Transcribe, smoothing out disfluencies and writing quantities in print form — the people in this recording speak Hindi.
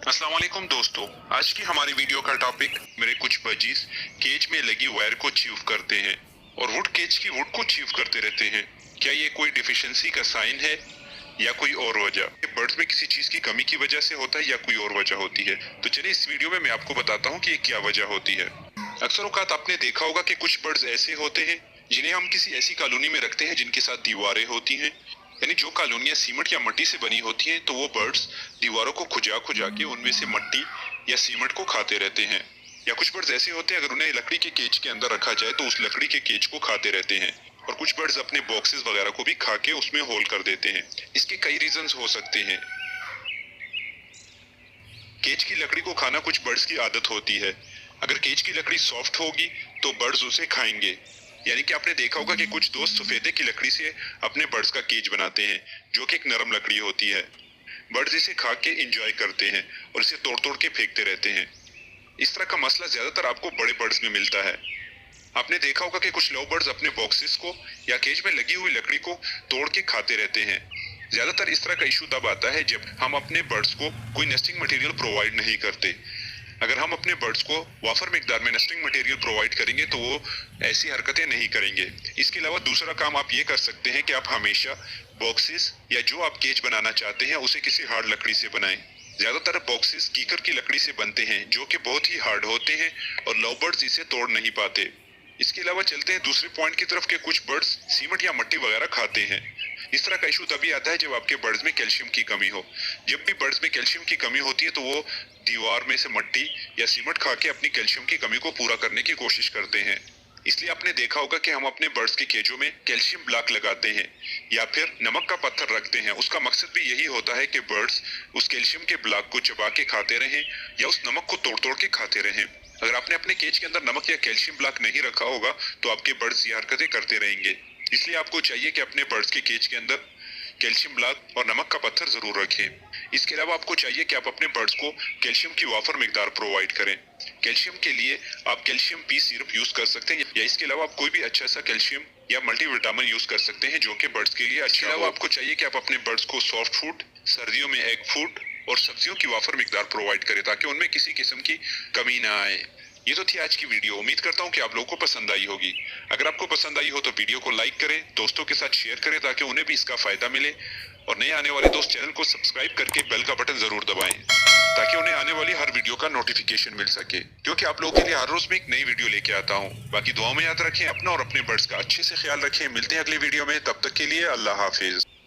अस्सलाम वालेकुम दोस्तों, आज की हमारी वीडियो का टॉपिक मेरे कुछ बजीज केज में लगी वायर को चीव करते हैं और वुड केज की वुड को चीव करते रहते हैं। क्या ये कोई डिफिशियंसी का साइन है या कोई और वजह? बर्ड्स में किसी चीज की कमी की वजह से होता है या कोई और वजह होती है? तो चलिए इस वीडियो में मैं आपको बताता हूँ कि ये क्या वजह होती है। अक्सर औकात आपने देखा होगा कि कुछ बर्ड्स ऐसे होते हैं जिन्हें हम किसी ऐसी कॉलोनी में रखते हैं जिनके साथ दीवारें होती हैं, यानी जो कॉलोनियां सीमेंट या मिट्टी से बनी होती हैं, तो वो बर्ड्स दीवारों को खुजा खुजा के उनमें से मिट्टी या सीमेंट को खाते रहते हैं। या कुछ बर्ड्स ऐसे होते हैं, अगर उन्हें लकड़ी के केज के अंदर रखा जाए तो उस लकड़ी के केज को खाते रहते हैं। और कुछ बर्ड्स अपने बॉक्सेस वगैरह को भी खा के उसमें होल कर देते हैं। इसके कई रीजंस हो सकते हैं। केज की लकड़ी को खाना कुछ बर्ड्स की आदत होती है। अगर केज की लकड़ी सॉफ्ट होगी तो बर्ड्स उसे खाएंगे। यानी कि आपने देखा होगा कि कुछ दोस्त सफेदे की लकड़ी से अपने बर्ड्स का केज बनाते हैं, जो कि एक नरम लकड़ी होती है। बर्ड्स इसे खा के इंजॉय करते हैं और इसे तोड़ तोड़ के फेंकते रहते हैं। इस तरह का मसला ज्यादातर आपको बड़े बर्ड्स में मिलता है। आपने देखा होगा कि कुछ लव बर्ड्स अपने बॉक्सेस को या केज में लगी हुई लकड़ी को तोड़ के खाते रहते हैं। ज्यादातर इस तरह का इशू तब आता है जब हम अपने बर्ड्स को कोई नेस्टिंग मटेरियल प्रोवाइड नहीं करते। अगर हम अपने बर्ड्स को वाफर मिकदार में नेस्टिंग मटेरियल प्रोवाइड करेंगे तो वो ऐसी हरकतें नहीं करेंगे। इसके अलावा दूसरा काम आप ये कर सकते हैं कि आप हमेशा बॉक्सेस या जो आप केज बनाना चाहते हैं उसे किसी हार्ड लकड़ी से बनाएं। ज्यादातर बॉक्सेस कीकर की लकड़ी से बनते हैं, जो कि बहुत ही हार्ड होते हैं और लव बर्ड्स इसे तोड़ नहीं पाते। इसके अलावा चलते हैं दूसरे पॉइंट की तरफ के कुछ बर्ड्स सीमेंट या मिट्टी वगैरह खाते हैं। इस तरह का इशू तभी आता है जब आपके बर्ड्स में कैल्शियम की कमी हो। जब भी बर्ड्स में कैल्शियम की कमी होती है तो वो दीवार में से मिट्टी या सीमेंट खा के अपनी कैल्शियम की कमी को पूरा करने की कोशिश करते हैं। इसलिए आपने देखा होगा कि हम अपने बर्ड्स के केजों में कैल्शियम ब्लॉक लगाते हैं या फिर नमक का पत्थर रखते हैं। उसका मकसद भी यही होता है कि बर्ड्स उस कैल्शियम के ब्लॉक को चबा के खाते रहें या उस नमक को तोड़ तोड़ के खाते रहें। अगर आपने अपने केज के अंदर नमक या कैल्शियम ब्लॉक नहीं रखा होगा तो आपके बर्ड्स ये हरकतें करते रहेंगे। इसलिए आपको चाहिए कि अपने बर्ड्स के केज के अंदर कैल्शियम ब्लॉक और नमक का पत्थर जरूर रखें। इसके अलावा आपको चाहिए कि आप अपने बर्ड्स को कैल्शियम की वाफर मिकदार प्रोवाइड करें। कैल्शियम के लिए आप कैल्शियम पी सिरप यूज कर सकते हैं या इसके अलावा आप कोई भी अच्छा सा कैल्शियम या मल्टीविटामिन यूज कर सकते हैं, जो कि बर्ड्स के लिए अच्छा हो। आपको चाहिए कि आप अपने बर्ड्स को सॉफ्ट फूड, सर्दियों में एग फूड और सब्जियों की वाफर मिकदार प्रोवाइड करें ताकि उनमें किसी किस्म की कमी ना आए। ये तो थी आज की वीडियो। उम्मीद करता हूँ कि आप लोगों को पसंद आई होगी। अगर आपको पसंद आई हो तो वीडियो को लाइक करें, दोस्तों के साथ शेयर करें ताकि उन्हें भी इसका फायदा मिले। और नए आने वाले दोस्त चैनल को सब्सक्राइब करके बेल का बटन जरूर दबाएं ताकि उन्हें आने वाली हर वीडियो का नोटिफिकेशन मिल सके, क्योंकि आप लोगों के लिए हर रोज मैं एक नई वीडियो लेके आता हूँ। बाकी दुआओं में याद रखें, अपना और अपने बर्ड्स का अच्छे से ख्याल रखें। मिलते हैं अगली वीडियो में, तब तक के लिए अल्लाह हाफिज।